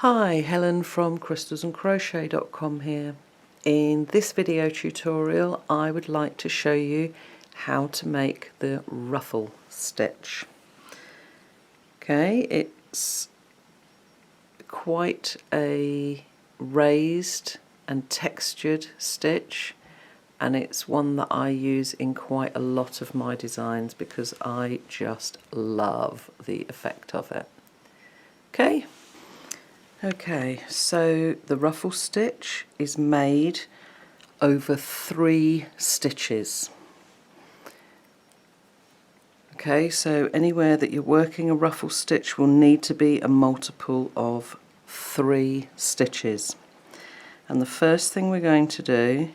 Hi, Helen from crystalsandcrochet.com here. In this video tutorial I would like to show you how to make the ruffle stitch. Okay, it's quite a raised and textured stitch, and it's one that I use in quite a lot of my designs because I just love the effect of it. Okay, so the ruffle stitch is made over 3 stitches. Okay, so anywhere that you're working a ruffle stitch will need to be a multiple of 3 stitches. And the first thing we're going to do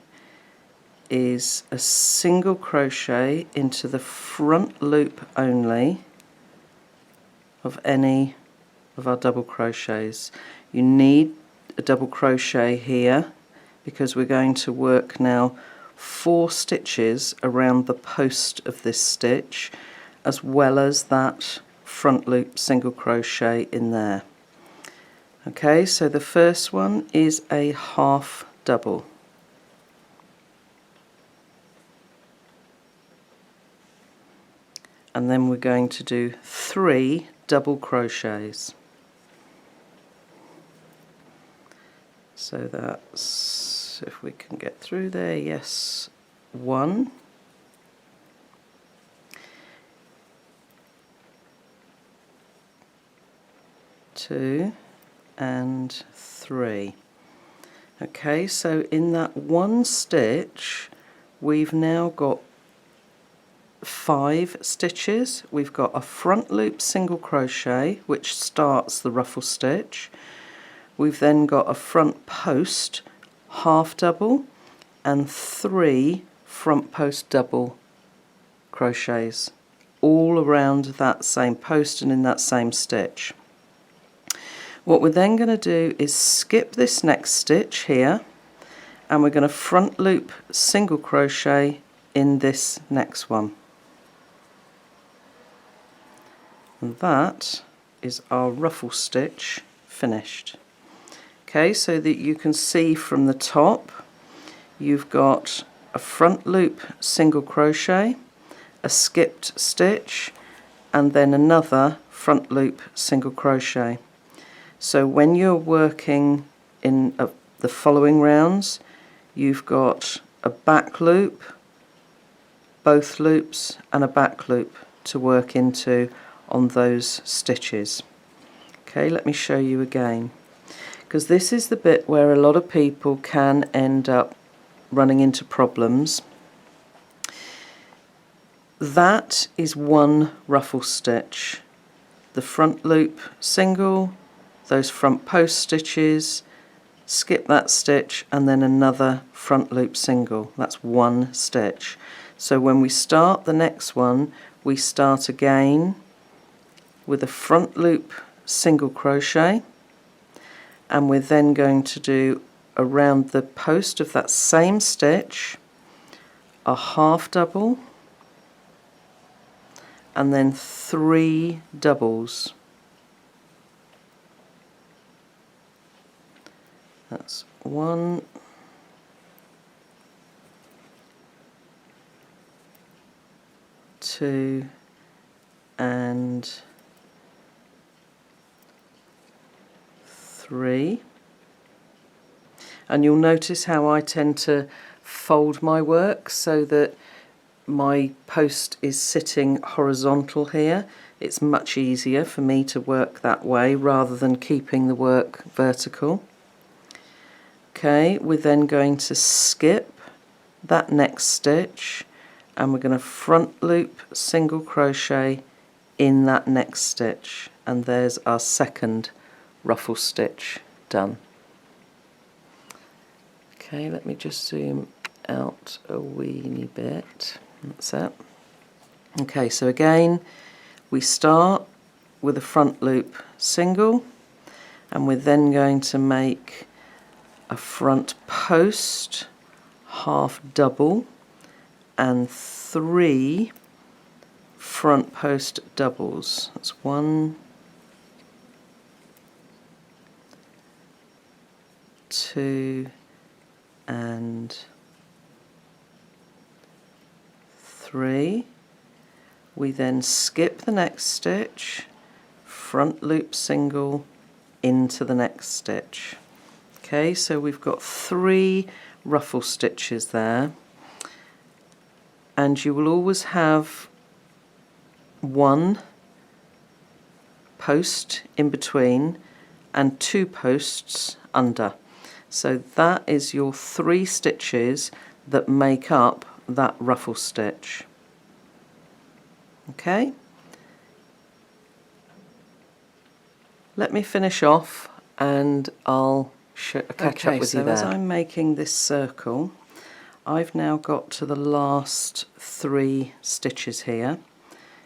is a single crochet into the front loop only of any of our double crochets. You need a double crochet here because we're going to work now 4 stitches around the post of this stitch, as well as that front loop single crochet in there. Okay, so the first one is a half double. And then we're going to do 3 double crochets. So that's, if we can get through there, yes, 1, 2 and 3. Okay, so in that one stitch we've now got 5 stitches. We've got a front loop single crochet which starts the ruffle stitch. We've then got a front post half double and 3 front post double crochets all around that same post and in that same stitch. What we're then going to do is skip this next stitch here, and we're going to front loop single crochet in this next one. And that is our ruffle stitch finished. Okay, so that you can see from the top, you've got a front loop single crochet, a skipped stitch, and then another front loop single crochet. So when you're working in the following rounds, you've got a back loop, both loops, and a back loop to work into on those stitches. Okay, let me show you again, because this is the bit where a lot of people can end up running into problems. That is one ruffle stitch. The front loop single, those front post stitches, skip that stitch, and then another front loop single. That's one stitch. So when we start the next one, we start again with a front loop single crochet, and we're then going to do around the post of that same stitch a half double and then 3 doubles. That's 1, 2 and 3, and you'll notice how I tend to fold my work so that my post is sitting horizontal here. It's much easier for me to work that way rather than keeping the work vertical. Okay, we're then going to skip that next stitch, and we're going to front loop single crochet in that next stitch, and there's our second ruffle stitch done. Okay, let me just zoom out a weeny bit. That's it. Okay, so again we start with a front loop single, and we're then going to make a front post half double and 3 front post doubles. That's 1, 2 and 3. We then skip the next stitch, front loop single into the next stitch. Okay, so we've got 3 ruffle stitches there, and you will always have 1 post in between and 2 posts under. So that is your 3 stitches that make up that ruffle stitch. Okay, let me finish off and I'll catch up with you there. So as I'm making this circle, I've now got to the last 3 stitches here,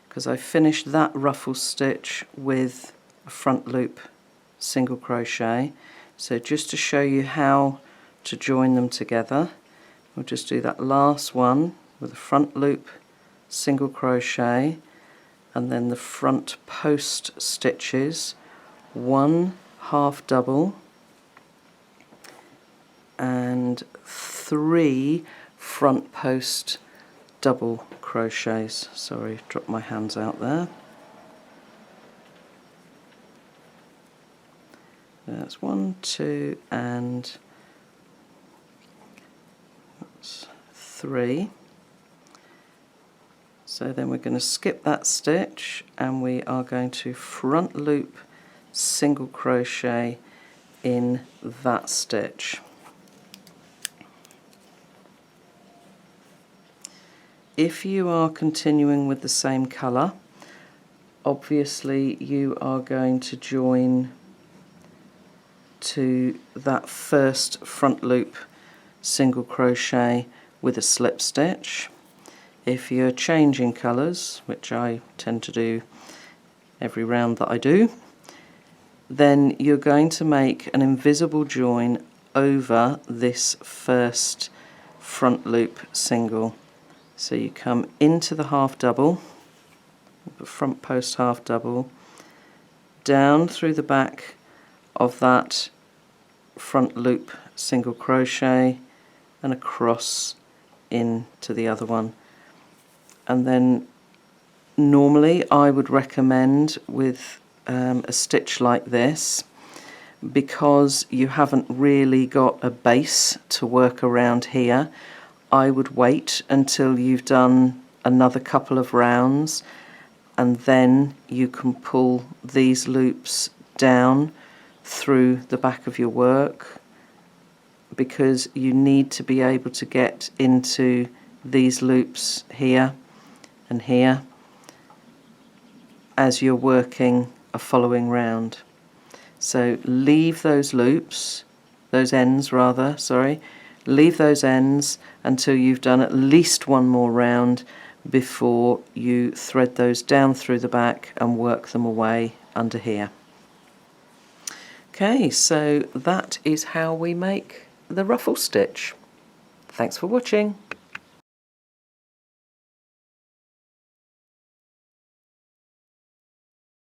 because I finished that ruffle stitch with a front loop single crochet. So just to show you how to join them together, we'll just do that last one with a front loop single crochet, and then the front post stitches, 1 half double and 3 front post double crochets. Sorry, dropped my hands out there. That's 1, 2 and that's 3. So then we're going to skip that stitch and we are going to front loop single crochet in that stitch. If you are continuing with the same colour, obviously you are going to join to that first front loop single crochet with a slip stitch. If you're changing colours, which I tend to do every round that I do, then you're going to make an invisible join over this first front loop single. So you come into the half double, the front post half double, down through the back of that front loop single crochet and across into the other one. And then normally I would recommend with a stitch like this, because you haven't really got a base to work around here, I would wait until you've done another couple of rounds, and then you can pull these loops down through the back of your work, because you need to be able to get into these loops here and here as you're working a following round. So leave those loops, those ends rather, sorry, leave those ends until you've done at least one more round before you thread those down through the back and work them away under here. Okay, so that is how we make the ruffle stitch. Thanks for watching.